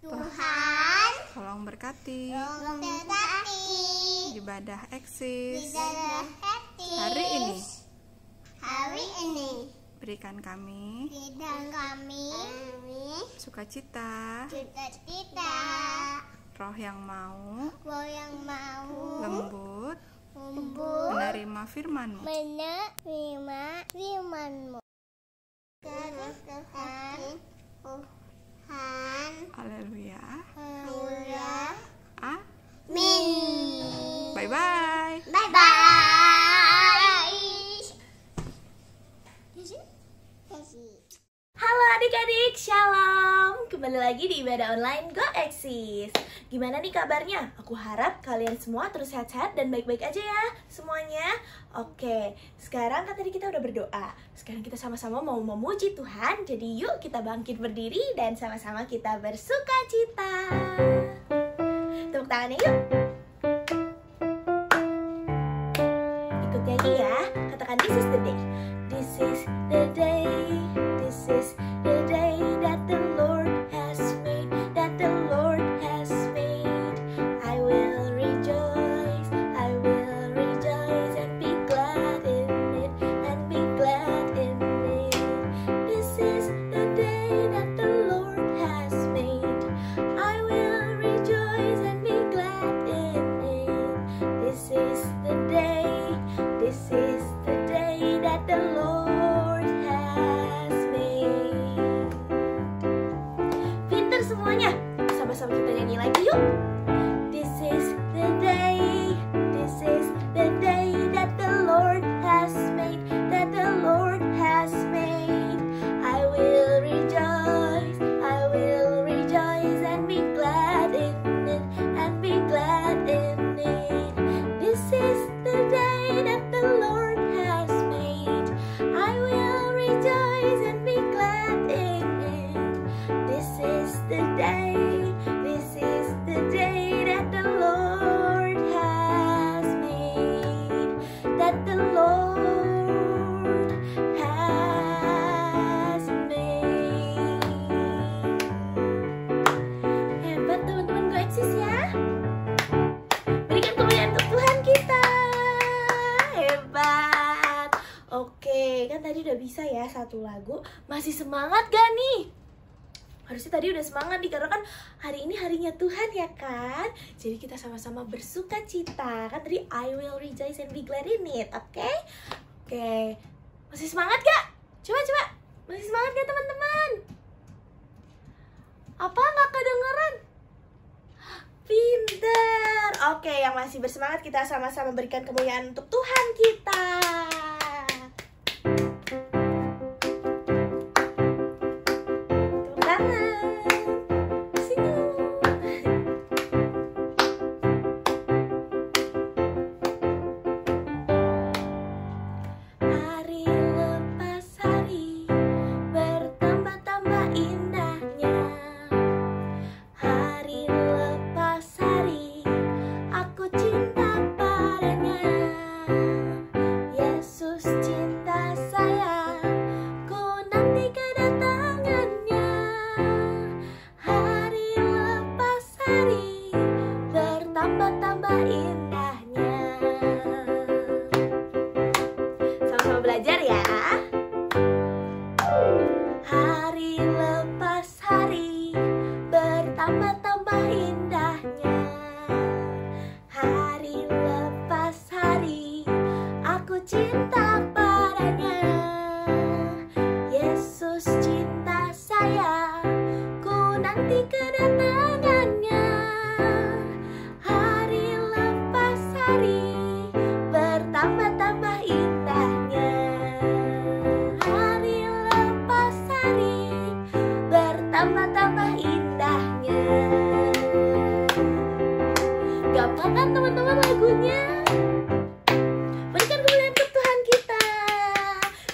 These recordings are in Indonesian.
Tuhan tolong berkati ibadah eksis hari ini. Berikan kami sukacita, roh yang mau lembut menerima firman-Mu. Haleluya. Amin. Bye-bye. Halo adik-adik, shalom. Kembali lagi di ibadah online Go Eksis. Gimana nih kabarnya? Aku harap kalian semua terus sehat-sehat dan baik-baik aja ya semuanya. Oke, sekarang kan tadi kita udah berdoa. Sekarang kita sama-sama mau memuji Tuhan. Jadi yuk kita bangkit berdiri dan sama-sama kita bersukacita. Tepuk tangannya yuk. Ikut nyanyi ya. Katakan this is the day. This is the day. This is the day that the Lord has made, that the Lord has made. I will rejoice and be glad in it, and be glad in it. This is the day that the Lord has made. I will rejoice and be glad in it. This is the day, this is the day that the Lord has made. Pinter semuanya, sama-sama kita nyanyi lagi yuk. This is the day, this is the day that the Lord has made, that the Lord has made. I will rejoice and be glad in it, and be glad in it. This is the day that the Lord has made. I will rejoice and be glad in it. This is the day, this is the day that the Lord has made, that the Lord has made. Hebat teman-teman Go Eksis ya. Berikan kemuliaan untuk Tuhan kita. Hebat. Oke, kan tadi udah bisa ya satu lagu. Masih semangat gak nih? Harusnya tadi udah semangat nih, karena kan hari ini harinya Tuhan ya kan. Jadi kita sama-sama bersuka cita. Kan tadi I will rejoice and be glad in it. Oke? Oke. Masih semangat gak? Coba. Masih semangat gak teman-teman? Apa gak kedengeran? Pinter. Oke, yang masih bersemangat kita sama-sama berikan kemuliaan untuk Tuhan kita. Tepuk tangan. Senyum. Hari lepas hari bertambah-tambah indahnya. Hari lepas hari aku cinta padanya. Yesus cinta saya, ku nanti kedatangannya. Hari lepas hari bertambah-tambah indahnya. Sama-sama belajar ya. Hari lepas hari bertambah-tambah indahnya. Hari lepas hari aku cinta padanya. Yesus cinta saya, ku nanti kedatangannya. Hari lepas hari bertambah-tambah indahnya. Hari lepas hari bertambah-tambah indahnya. Gampang kan teman-teman lagunya? Berikan kemuliaan untuk Tuhan kita.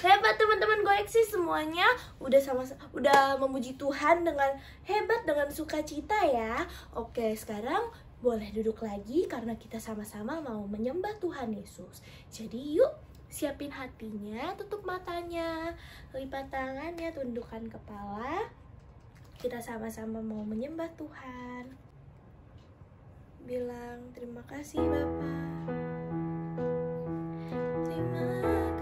Hebat teman-teman Go Eksis semuanya. Udah memuji Tuhan dengan hebat, dengan sukacita ya. Oke, sekarang boleh duduk lagi karena kita sama-sama mau menyembah Tuhan Yesus. Jadi yuk siapin hatinya, tutup matanya, lipat tangannya, tundukkan kepala. Kita sama-sama mau menyembah Tuhan. Bilang terima kasih Bapa. Terima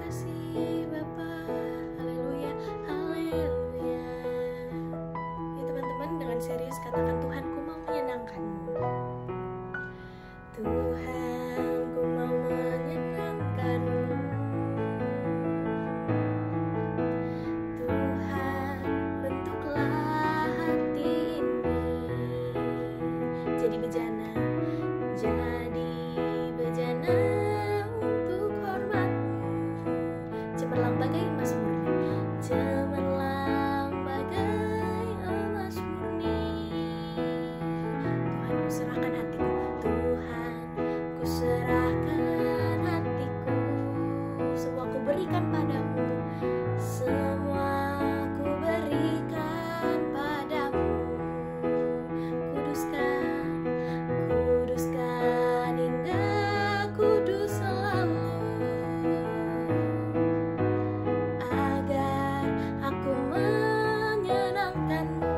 kasih Bapa. Haleluya, haleluya. Ya teman-teman, dengan serius katakan, Tuhanku mau menyenangkanmu. Tuhanku mau menyenangkanmu. Tuhan, bentuklah hati ini jadi bejana, untuk hormat-Mu. Cemerlang bagai emas murni, cemerlang bagai emas murni. Tuhan, ku serahkan hatiku. Tuhan, ku serahkan hatiku. Semua ku berikan padamu. Semua ku berikan padamu. Kuduskan, kuduskan hingga kudus selalu, agar aku menyenangkanmu.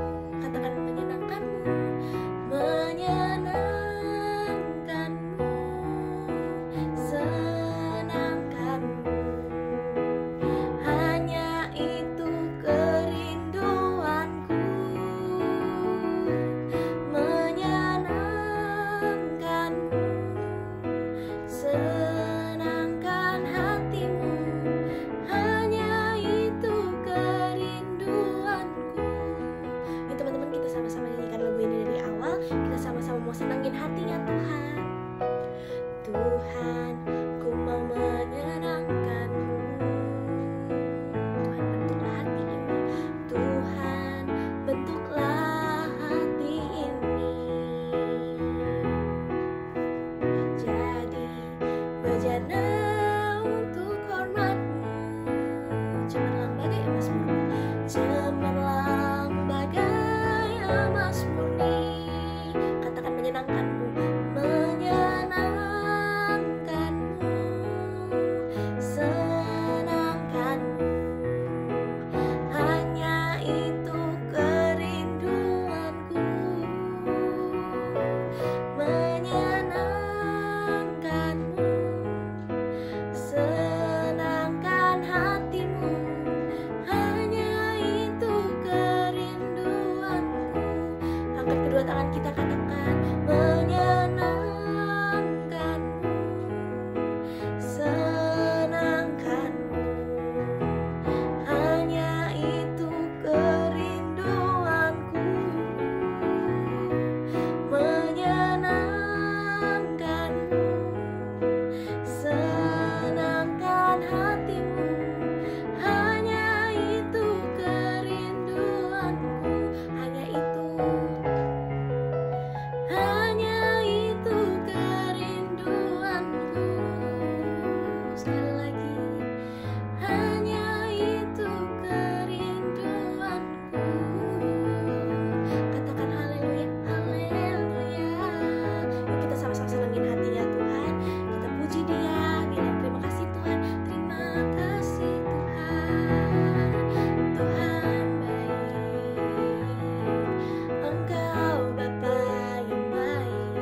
Katakan menyenangkanmu, menyenangkanmu, senangkanmu. Hanya itu kerinduanku, menyenangkanmu, senangkan hatimu. Hanya itu kerinduanku. Yuk teman-teman, kita sama-sama nyanyikan lagu ini dari awal. Kita sama-sama mau senangin hatinya Tuhan. Tuhan, ku mau menyenangkanmu. Tuhan, bentuklah hati ini. Tuhan, bentuklah hati ini jadi bejana untuk hormat-Mu. Cemerlang bagai emas murni, cemerlang bagai emas murni. Katakan menyenangkanmu, menyenangkanmu, senangkanmu. Hanya itu kerinduanku, menyenangkanmu, senangkan hatimu. Hanya itu kerinduanku. Angkat kedua tangan kita, katakan menyenangkanmu, senangkanmu. Hanya itu kerinduanku, menyenangkanmu, senangkan hatimu. Hanya itu kerinduanku. Hanya itu kerinduanku. Sekali lagi, hanya itu kerinduanku. Katakan haleluya, haleluya. Yuk kita sama-sama senangin hatinya Tuhan. Kita puji Dia, bilang terima kasih Tuhan, terima kasih Tuhan. Tuhan baik, Engkau Bapa yang baik,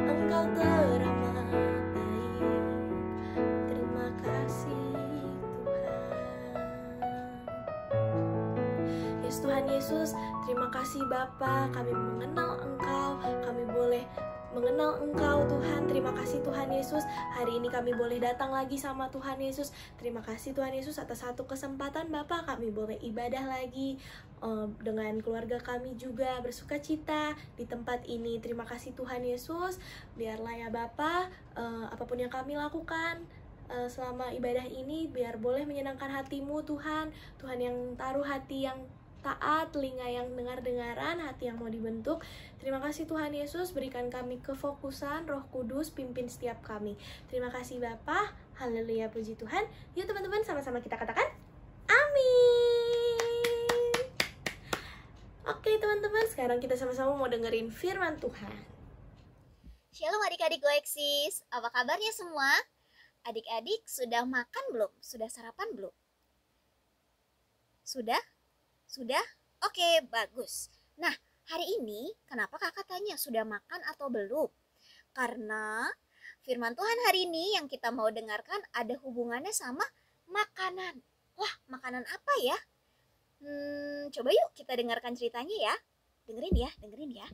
Engkau teramat baik. Terima kasih Tuhan. Yes Tuhan Yesus, terima kasih Bapa, kami mengenal Engkau, kami boleh mengenal Engkau Tuhan. Terima kasih Tuhan Yesus, hari ini kami boleh datang lagi sama Tuhan Yesus. Terima kasih Tuhan Yesus atas satu kesempatan Bapa, kami boleh ibadah lagi dengan keluarga kami juga bersuka cita di tempat ini. Terima kasih Tuhan Yesus, biarlah ya Bapa, apapun yang kami lakukan selama ibadah ini biar boleh menyenangkan hati-Mu Tuhan. Tuhan yang taruh hati yang taat, telinga yang dengar-dengaran, hati yang mau dibentuk. Terima kasih Tuhan Yesus, berikan kami kefokusan, Roh Kudus pimpin setiap kami. Terima kasih Bapa, haleluya, puji Tuhan. Yuk teman-teman, sama-sama kita katakan amin. Oke teman-teman, sekarang kita sama-sama mau dengerin firman Tuhan. Shalom adik-adik Goeksis, apa kabarnya semua? Adik-adik sudah makan belum? Sudah sarapan belum? Sudah? Sudah? Oke, bagus. Nah, hari ini kenapa kakak tanya sudah makan atau belum? Karena firman Tuhan hari ini yang kita mau dengarkan ada hubungannya sama makanan. Wah, makanan apa ya? Coba yuk kita dengarkan ceritanya ya. Dengerin ya.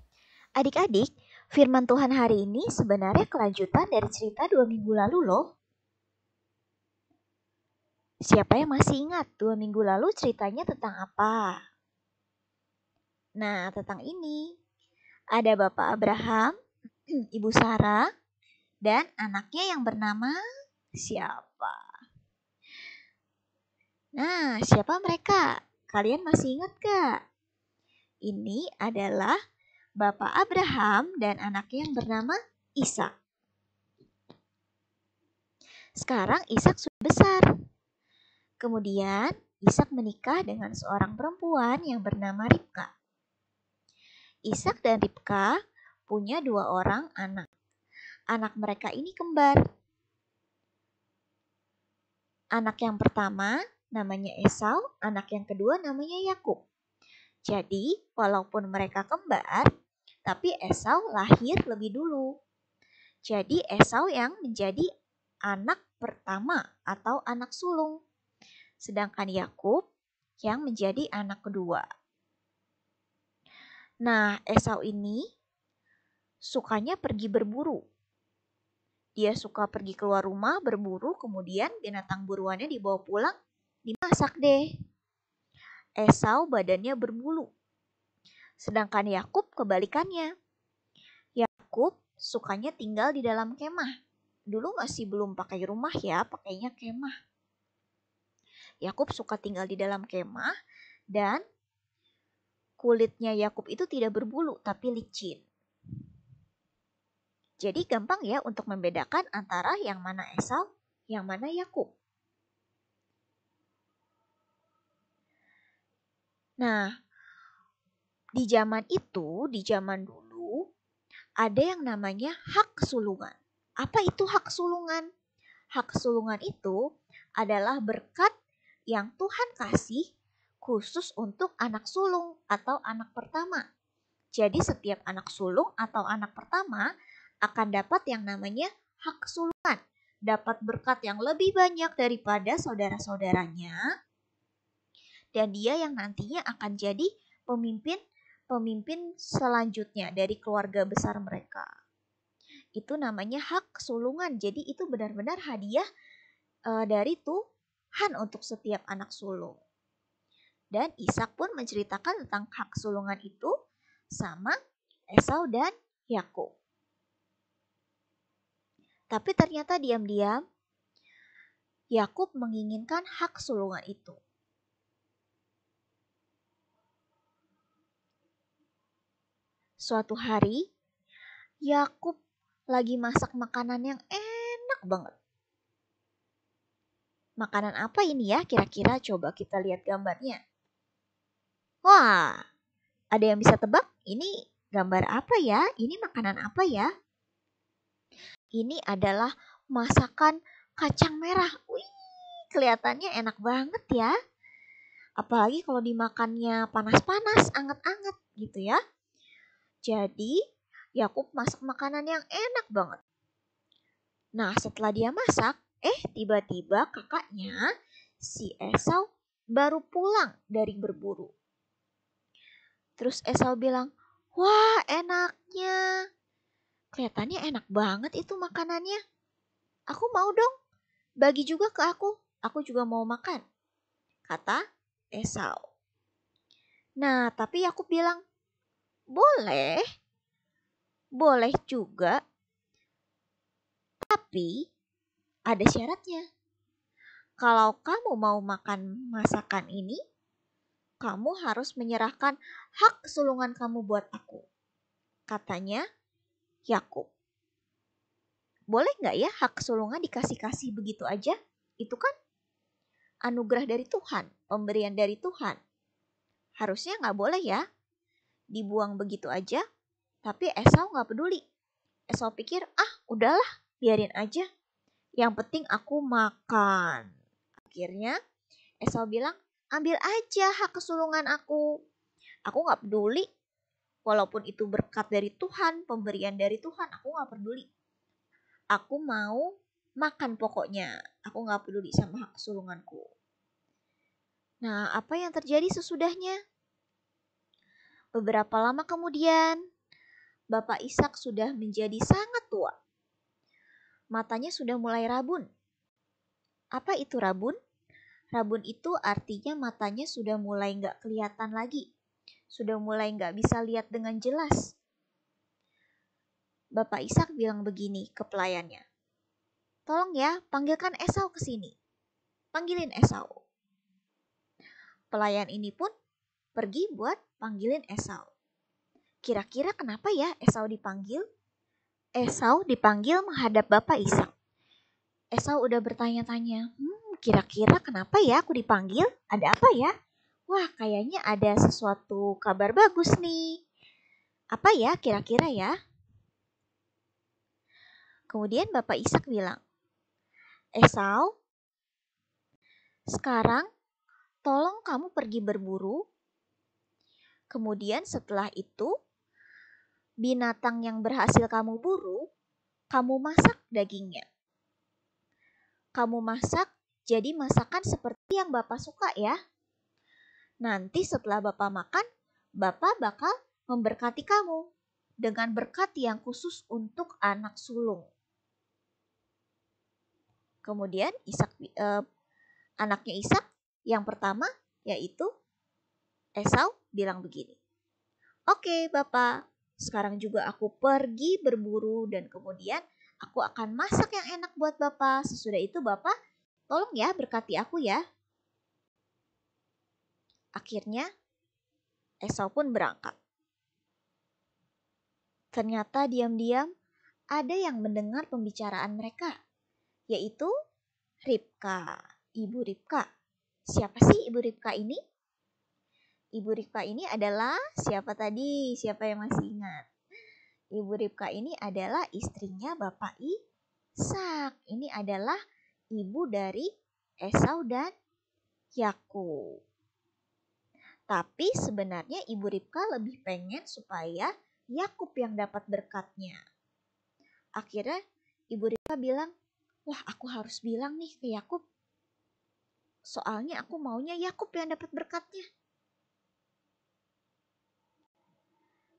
Adik-adik, firman Tuhan hari ini sebenarnya kelanjutan dari cerita 2 minggu lalu loh. Siapa yang masih ingat 2 minggu lalu ceritanya tentang apa? Nah, tentang ini. Ada Bapak Abraham, Ibu Sarah, dan anaknya yang bernama siapa? Nah, siapa mereka? Kalian masih ingat gak? Ini adalah Bapak Abraham dan anaknya yang bernama Ishak. Sekarang Ishak sudah besar. Kemudian Ishak menikah dengan seorang perempuan yang bernama Ribka. Ishak dan Ribka punya 2 orang anak. Anak mereka ini kembar. Anak yang pertama namanya Esau, anak yang kedua namanya Yakub. Jadi, walaupun mereka kembar, tapi Esau lahir lebih dulu. Jadi, Esau yang menjadi anak pertama atau anak sulung. Sedangkan Yakub yang menjadi anak kedua. Nah, Esau ini sukanya pergi berburu. Dia suka pergi keluar rumah berburu, kemudian binatang buruannya dibawa pulang, dimasak deh. Esau badannya berbulu. Sedangkan Yakub kebalikannya. Yakub sukanya tinggal di dalam kemah. Dulu masih belum pakai rumah ya, pakainya kemah. Yakub suka tinggal di dalam kemah dan kulitnya Yakub itu tidak berbulu tapi licin. Jadi gampang ya untuk membedakan antara yang mana Esau, yang mana Yakub. Nah, di zaman dulu, ada yang namanya hak sulungan. Apa itu hak sulungan? Hak sulungan itu adalah berkat yang Tuhan kasih khusus untuk anak sulung atau anak pertama. Jadi setiap anak sulung atau anak pertama akan dapat yang namanya hak sulungan. Dapat berkat yang lebih banyak daripada saudara-saudaranya. Dan dia yang nantinya akan jadi pemimpin selanjutnya dari keluarga besar mereka. Itu namanya hak sulungan. Jadi itu benar-benar hadiah dari Tuhan untuk setiap anak sulung. Dan Ishak pun menceritakan tentang hak sulungan itu sama Esau dan Yakub. Tapi ternyata diam-diam Yakub menginginkan hak sulungan itu. Suatu hari Yakub lagi masak makanan yang enak banget. Makanan apa ini ya kira-kira? Coba kita lihat gambarnya. Wah, ada yang bisa tebak? Ini gambar apa ya? Ini makanan apa ya? Ini adalah masakan kacang merah. Wih, kelihatannya enak banget ya. Apalagi kalau dimakannya panas-panas, anget-anget gitu ya. Jadi, Yakub masak makanan yang enak banget. Nah, setelah dia masak, tiba-tiba kakaknya, si Esau, baru pulang dari berburu. Terus Esau bilang, wah enaknya. Kelihatannya enak banget itu makanannya. Aku mau dong, bagi juga ke aku. Aku juga mau makan, kata Esau. Nah, tapi Yakub bilang, boleh juga. Tapi ada syaratnya. Kalau kamu mau makan masakan ini, kamu harus menyerahkan hak sulungan kamu buat aku, katanya Yakub. Boleh nggak ya hak sulungan dikasih-kasih begitu aja? Itu kan anugerah dari Tuhan, pemberian dari Tuhan. Harusnya nggak boleh ya dibuang begitu aja. Tapi Esau nggak peduli. Esau pikir, udahlah biarin aja. Yang penting aku makan. Akhirnya Esau bilang, ambil aja hak kesulungan aku. Aku gak peduli. Walaupun itu berkat dari Tuhan, pemberian dari Tuhan, aku gak peduli. Aku mau makan pokoknya. Aku gak peduli sama hak kesulunganku. Nah, apa yang terjadi sesudahnya? Beberapa lama kemudian, Bapak Ishak sudah menjadi sangat tua. Matanya sudah mulai rabun. Apa itu rabun? Rabun itu artinya matanya sudah mulai nggak kelihatan lagi. Sudah mulai nggak bisa lihat dengan jelas. Bapak Ishak bilang begini ke pelayannya. Tolong ya, panggilkan Esau ke sini. Panggilin Esau. Pelayan ini pun pergi buat panggilin Esau. Kira-kira kenapa ya Esau dipanggil? Esau dipanggil menghadap Bapak Ishak. Esau udah bertanya-tanya, kira-kira kenapa ya aku dipanggil? Ada apa ya? Wah, kayaknya ada sesuatu kabar bagus nih. Apa ya kira-kira ya? Kemudian Bapak Ishak bilang, Esau, sekarang tolong kamu pergi berburu. Kemudian setelah itu, binatang yang berhasil kamu buru, kamu masak dagingnya. Kamu masak jadi masakan seperti yang Bapak suka ya. Nanti setelah Bapak makan, Bapak bakal memberkati kamu dengan berkat yang khusus untuk anak sulung. Kemudian anaknya Ishak yang pertama yaitu Esau bilang begini. Oke Bapak, sekarang juga aku pergi berburu dan kemudian aku akan masak yang enak buat Bapak. Sesudah itu Bapak tolong ya berkati aku ya. Akhirnya Esau pun berangkat. Ternyata diam-diam ada yang mendengar pembicaraan mereka, yaitu Ribka, Ibu Ribka. Siapa sih Ibu Ribka ini? Ibu Ribka ini adalah siapa tadi? Siapa yang masih ingat? Ibu Ribka ini adalah istrinya Bapak Ishak. Ini adalah ibu dari Esau dan Yakub. Tapi sebenarnya Ibu Ribka lebih pengen supaya Yakub yang dapat berkatnya. Akhirnya Ibu Ribka bilang, wah aku harus bilang nih ke Yakub. Soalnya aku maunya Yakub yang dapat berkatnya.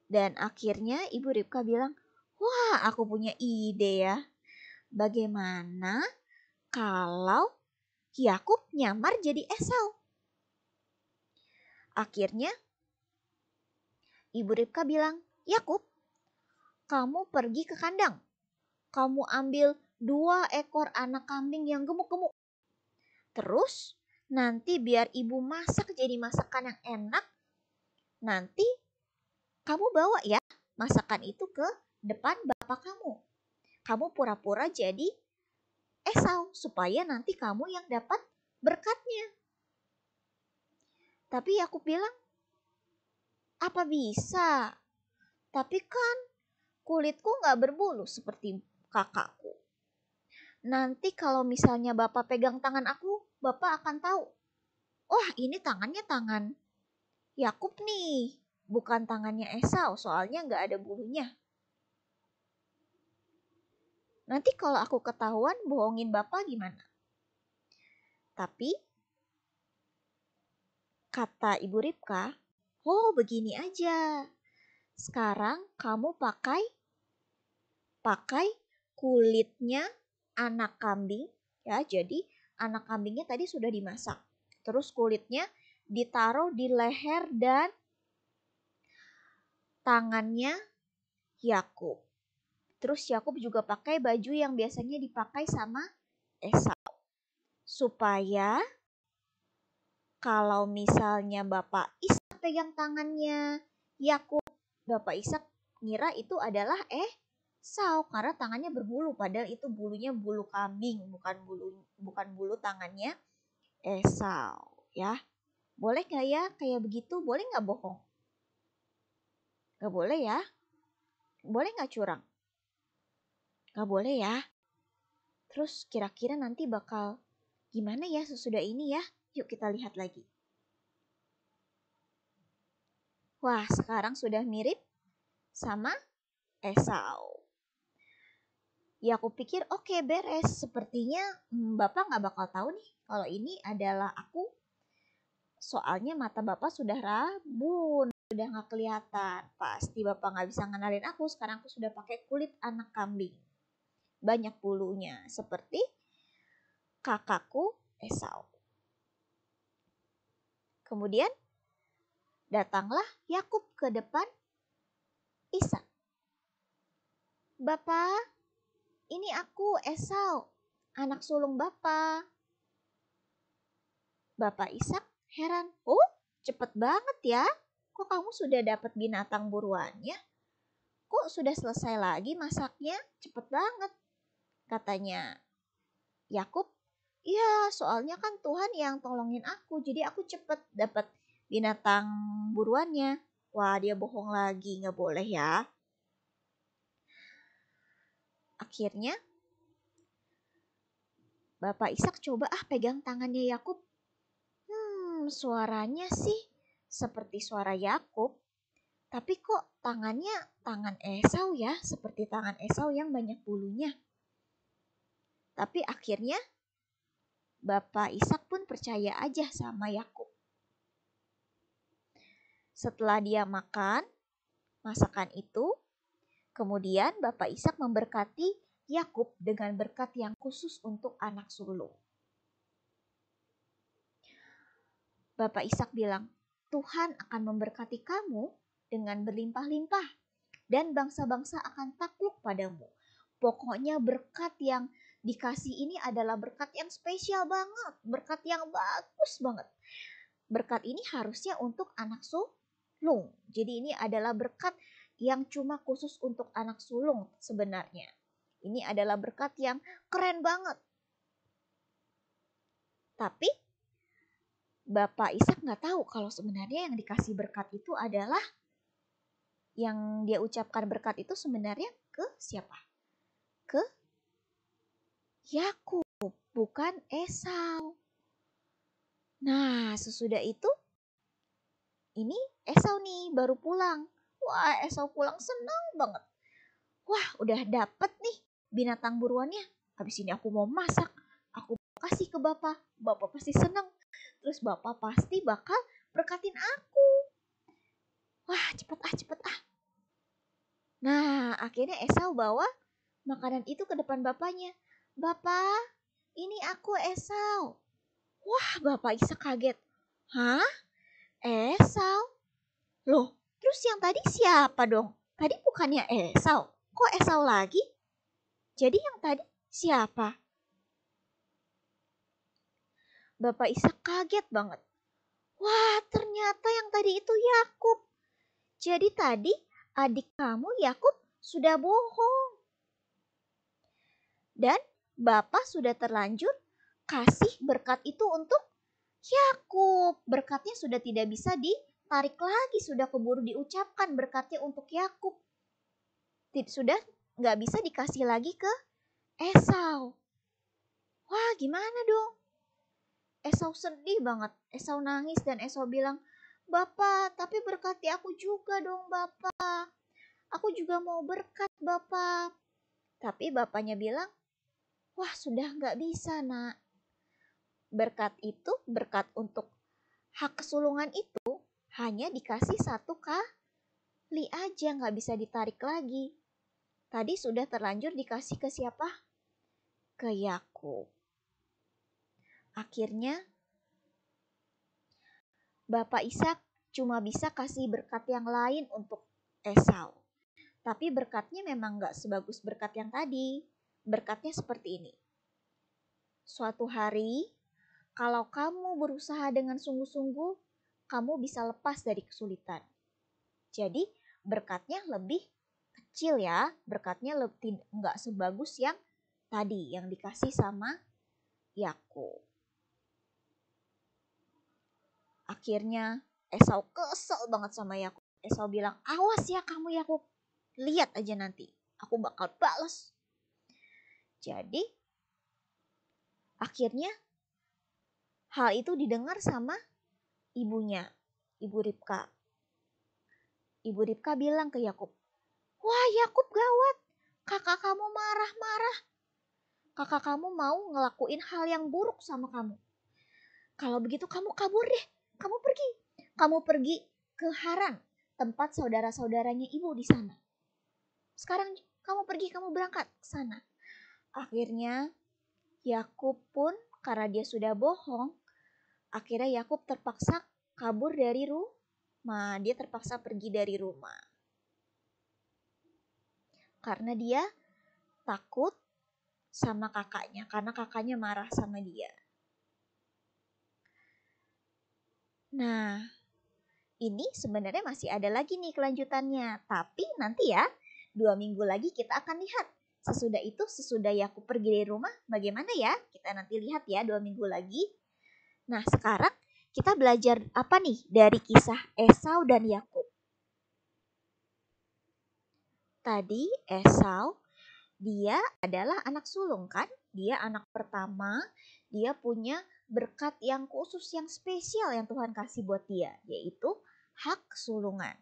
Dan akhirnya Ibu Ribka bilang, wah aku punya ide ya. Bagaimana kalau Yakub nyamar jadi Esau? Akhirnya Ibu Ribka bilang, Yakub, kamu pergi ke kandang. Kamu ambil 2 ekor anak kambing yang gemuk-gemuk. Terus nanti biar ibu masak jadi masakan yang enak. Nanti kamu bawa ya masakan itu ke depan bapak kamu. Kamu pura-pura jadi Esau supaya nanti kamu yang dapat berkatnya. Tapi Yakub bilang, apa bisa? Tapi kan kulitku gak berbulu seperti kakakku. Nanti kalau misalnya Bapak pegang tangan aku, Bapak akan tahu. Wah ini tangannya tangan Yakub nih. Bukan tangannya Esau, soalnya gak ada bulunya. Nanti kalau aku ketahuan bohongin Bapak gimana? Tapi kata Ibu Ribka, oh begini aja. Sekarang kamu pakai kulitnya anak kambing ya. Jadi anak kambingnya tadi sudah dimasak. Terus kulitnya ditaruh di leher dan tangannya Yakub. Terus Yakub juga pakai baju yang biasanya dipakai sama Esau. Supaya kalau misalnya Bapak Ishak pegang tangannya Yakub, Bapak Ishak ngira itu adalah Esau karena tangannya berbulu, padahal itu bulunya bulu kambing, bukan bulu tangannya Esau ya. Boleh gak ya kayak begitu? Boleh gak bohong? Gak boleh ya. Boleh gak curang? Gak boleh ya. Terus kira-kira nanti bakal gimana ya sesudah ini ya? Yuk kita lihat lagi. Wah, sekarang sudah mirip sama Esau. Ya aku pikir oke, beres. Sepertinya Bapak gak bakal tahu nih kalau ini adalah aku. Soalnya mata Bapak sudah rabun, sudah gak kelihatan. Pasti Bapak gak bisa ngenalin aku. Sekarang aku sudah pakai kulit anak kambing. Banyak bulunya, seperti kakakku Esau. Kemudian datanglah Yakub ke depan Ishak. Bapak, ini aku Esau, anak sulung Bapak. Bapak Ishak heran. Oh, cepet banget ya. Kok kamu sudah dapat binatang buruannya? Kok sudah selesai lagi masaknya? Cepet banget. Katanya Yakub, ya soalnya kan Tuhan yang tolongin aku. Jadi aku cepet dapat binatang buruannya. Wah, dia bohong lagi, nggak boleh ya. Akhirnya Bapak Ishak coba pegang tangannya Yakub. Suaranya sih seperti suara Yakub, tapi kok tangannya tangan Esau ya, seperti tangan Esau yang banyak bulunya. Tapi akhirnya Bapak Ishak pun percaya aja sama Yakub. Setelah dia makan masakan itu, kemudian Bapak Ishak memberkati Yakub dengan berkat yang khusus untuk anak sulung. Bapak Ishak bilang, Tuhan akan memberkati kamu dengan berlimpah-limpah dan bangsa-bangsa akan takluk padamu. Pokoknya berkat yang dikasih ini adalah berkat yang spesial banget, berkat yang bagus banget. Berkat ini harusnya untuk anak sulung. Jadi ini adalah berkat yang cuma khusus untuk anak sulung sebenarnya. Ini adalah berkat yang keren banget. Tapi Bapak Ishak nggak tahu kalau sebenarnya yang dikasih berkat itu adalah, yang dia ucapkan berkat itu sebenarnya ke siapa? Ke Yakub, bukan Esau. Nah, sesudah itu ini Esau nih baru pulang. Wah, Esau pulang senang banget. Wah, udah dapet nih binatang buruannya. Habis ini aku mau masak. Aku kasih ke Bapak. Bapak pasti senang. Terus Bapak pasti bakal berkatin aku. Wah, cepet ah. Nah, akhirnya Esau bawa makanan itu ke depan bapaknya. Bapak, ini aku Esau. Wah, Bapak Ishak kaget. Hah? Esau? Loh, terus yang tadi siapa dong? Tadi bukannya Esau. Kok Esau lagi? Jadi yang tadi siapa? Bapak Ishak kaget banget. Wah, ternyata yang tadi itu Yakub. Jadi tadi adik kamu Yakub sudah bohong. Dan Bapak sudah terlanjur kasih berkat itu untuk Yakub. Berkatnya sudah tidak bisa ditarik lagi, sudah keburu diucapkan berkatnya untuk Yakub. Sudah nggak bisa dikasih lagi ke Esau. Wah, gimana dong? Esau sedih banget. Esau nangis dan Esau bilang, Bapak, tapi berkati aku juga dong Bapak. Aku juga mau berkat Bapak. Tapi bapaknya bilang, wah sudah nggak bisa nak. Berkat itu, berkat untuk hak kesulungan itu hanya dikasih satu kali aja, nggak bisa ditarik lagi. Tadi sudah terlanjur dikasih ke siapa? Ke Yakub. Akhirnya Bapak Ishak cuma bisa kasih berkat yang lain untuk Esau. Tapi berkatnya memang gak sebagus berkat yang tadi. Berkatnya seperti ini. Suatu hari, kalau kamu berusaha dengan sungguh-sungguh, kamu bisa lepas dari kesulitan. Jadi berkatnya lebih kecil ya. Berkatnya gak sebagus yang tadi, yang dikasih sama Yakub. Akhirnya Esau kesel banget sama Yakub. Esau bilang, awas ya kamu Yakub. Lihat aja nanti, aku bakal balas. Jadi Akhirnya hal itu didengar sama ibunya, Ibu Ribka. Ibu Ribka bilang ke Yakub, "Wah Yakub gawat, kakak kamu marah-marah. Kakak kamu mau ngelakuin hal yang buruk sama kamu. Kalau begitu kamu kabur deh, kamu pergi. Kamu pergi ke Haran, tempat saudara-saudaranya ibu di sana. Sekarang kamu pergi, kamu berangkat ke sana." Akhirnya Yakub pun karena dia sudah bohong, akhirnya Yakub terpaksa kabur dari rumah. Dia terpaksa pergi dari rumah. Karena dia takut sama kakaknya, karena kakaknya marah sama dia. Nah, ini sebenarnya masih ada lagi nih kelanjutannya. Tapi nanti ya, 2 minggu lagi kita akan lihat. Sesudah Yakub pergi dari rumah, bagaimana ya? Kita nanti lihat ya 2 minggu lagi. Nah, sekarang kita belajar apa nih dari kisah Esau dan Yakub? Tadi Esau, dia adalah anak sulung kan? Dia anak pertama, dia punya berkat yang khusus, yang spesial yang Tuhan kasih buat dia, yaitu hak sulungan.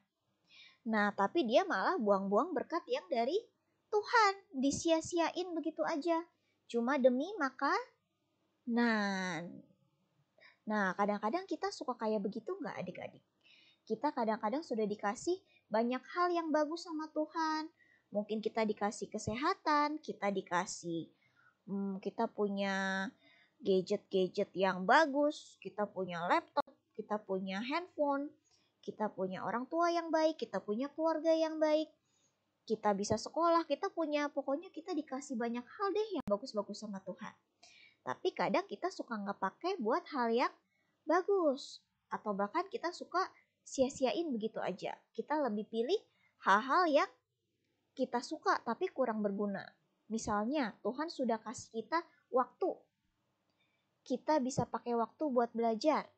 Nah, tapi dia malah buang-buang berkat yang dari Tuhan, disia-siain begitu aja. Cuma demi makanan. Nah, kadang-kadang kita suka kayak begitu nggak adik-adik? Kita kadang-kadang sudah dikasih banyak hal yang bagus sama Tuhan. Mungkin kita dikasih kesehatan, kita punya gadget-gadget yang bagus, kita punya laptop, kita punya handphone, kita punya orang tua yang baik, kita punya keluarga yang baik, kita bisa sekolah, pokoknya kita dikasih banyak hal deh yang bagus-bagus sama Tuhan. Tapi kadang kita suka nggak pakai buat hal yang bagus, atau bahkan kita suka sia-siain begitu aja. Kita lebih pilih hal-hal yang kita suka tapi kurang berguna. Misalnya Tuhan sudah kasih kita waktu, kita bisa pakai waktu buat belajar.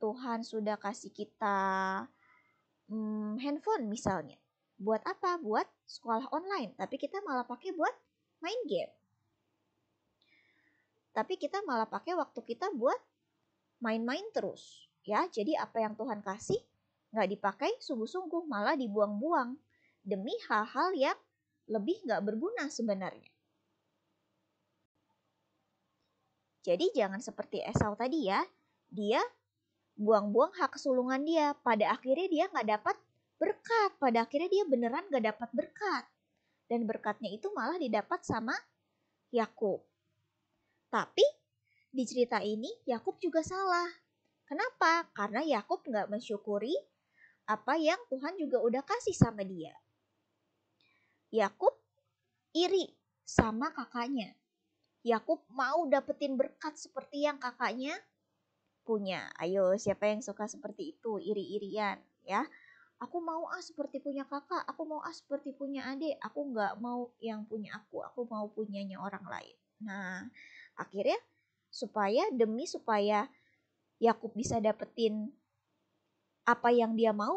Tuhan sudah kasih kita handphone misalnya. Buat apa? Buat sekolah online. Tapi kita malah pakai buat main game. Tapi kita malah pakai waktu kita buat main-main terus. Ya, jadi apa yang Tuhan kasih nggak dipakai sungguh-sungguh, malah dibuang-buang demi hal-hal yang lebih nggak berguna sebenarnya. Jadi jangan seperti Esau tadi ya, dia buang-buang hak sulungan dia. Pada akhirnya dia nggak dapat berkat. Pada akhirnya dia beneran nggak dapat berkat. Dan berkatnya itu malah didapat sama Yakub. Tapi di cerita ini Yakub juga salah. Kenapa? Karena Yakub nggak mensyukuri apa yang Tuhan juga udah kasih sama dia. Yakub iri sama kakaknya. Yakub mau dapetin berkat seperti yang kakaknya punya. Ayo, siapa yang suka seperti itu? Iri-irian ya. Aku mau seperti punya kakak, aku mau seperti punya adik, aku nggak mau yang punya aku mau punyanya orang lain. Nah, akhirnya supaya Yakub bisa dapetin apa yang dia mau,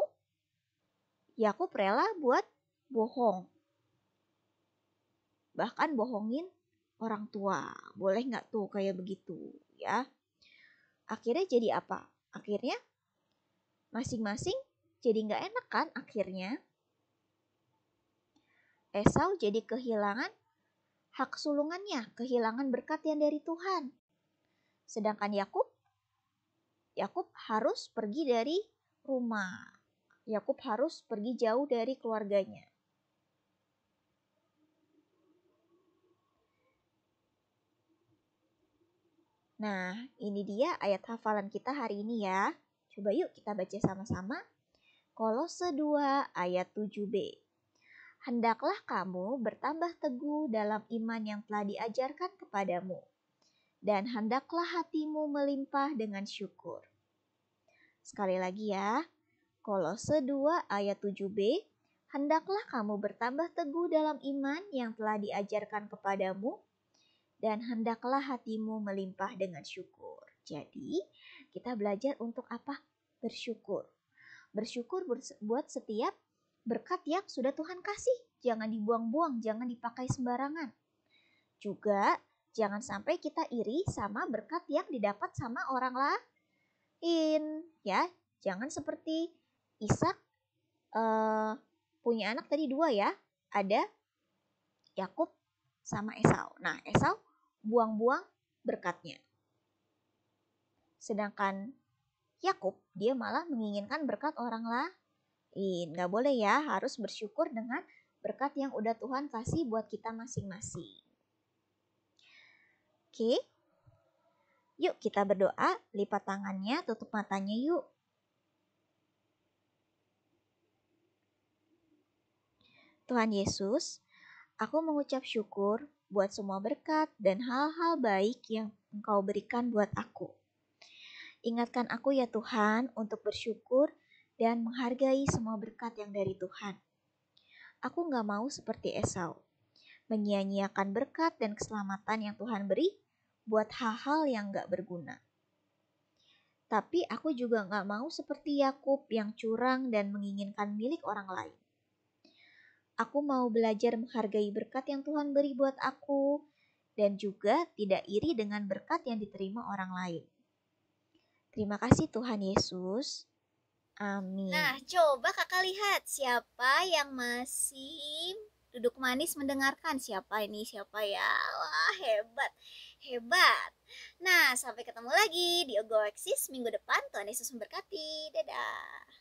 Yakub rela buat bohong. Bahkan bohongin orang tua. Boleh nggak tuh kayak begitu ya? Akhirnya jadi apa? Akhirnya masing-masing jadi nggak enak kan akhirnya. Esau jadi kehilangan hak sulungannya, kehilangan berkat yang dari Tuhan. Sedangkan Yakub harus pergi dari rumah. Yakub harus pergi jauh dari keluarganya. Nah, ini dia ayat hafalan kita hari ini ya. Coba yuk kita baca sama-sama. Kolose 2 ayat 7b. Hendaklah kamu bertambah teguh dalam iman yang telah diajarkan kepadamu. Dan hendaklah hatimu melimpah dengan syukur. Sekali lagi ya. Kolose 2 ayat 7b. Hendaklah kamu bertambah teguh dalam iman yang telah diajarkan kepadamu. Dan hendaklah hatimu melimpah dengan syukur. Jadi, kita belajar untuk apa? Bersyukur. Bersyukur buat setiap berkat yang sudah Tuhan kasih. Jangan dibuang-buang, jangan dipakai sembarangan. Juga Jangan sampai kita iri sama berkat yang didapat sama orang lain, ya. Jangan seperti Ishak punya anak tadi 2 ya. Ada Yakub sama Esau. Nah, Esau buang-buang berkatnya. Sedangkan Yakub dia malah menginginkan berkat orang lain. Nggak boleh ya, harus bersyukur dengan berkat yang udah Tuhan kasih buat kita masing-masing. Oke, yuk kita berdoa, lipat tangannya, tutup matanya yuk. Tuhan Yesus, aku mengucap syukur buat semua berkat dan hal-hal baik yang Engkau berikan buat aku. Ingatkan aku ya Tuhan untuk bersyukur dan menghargai semua berkat yang dari Tuhan. Aku gak mau seperti Esau, menyia-nyiakan berkat dan keselamatan yang Tuhan beri buat hal-hal yang gak berguna. Tapi aku juga gak mau seperti Yakub yang curang dan menginginkan milik orang lain. Aku mau belajar menghargai berkat yang Tuhan beri buat aku dan juga tidak iri dengan berkat yang diterima orang lain. Terima kasih Tuhan Yesus. Amin. Nah, coba kakak lihat siapa yang masih duduk manis mendengarkan. Siapa ini? Siapa ya? Wah, hebat. Hebat. Nah, sampai ketemu lagi di Go Exist minggu depan. Tuhan Yesus memberkati. Dadah.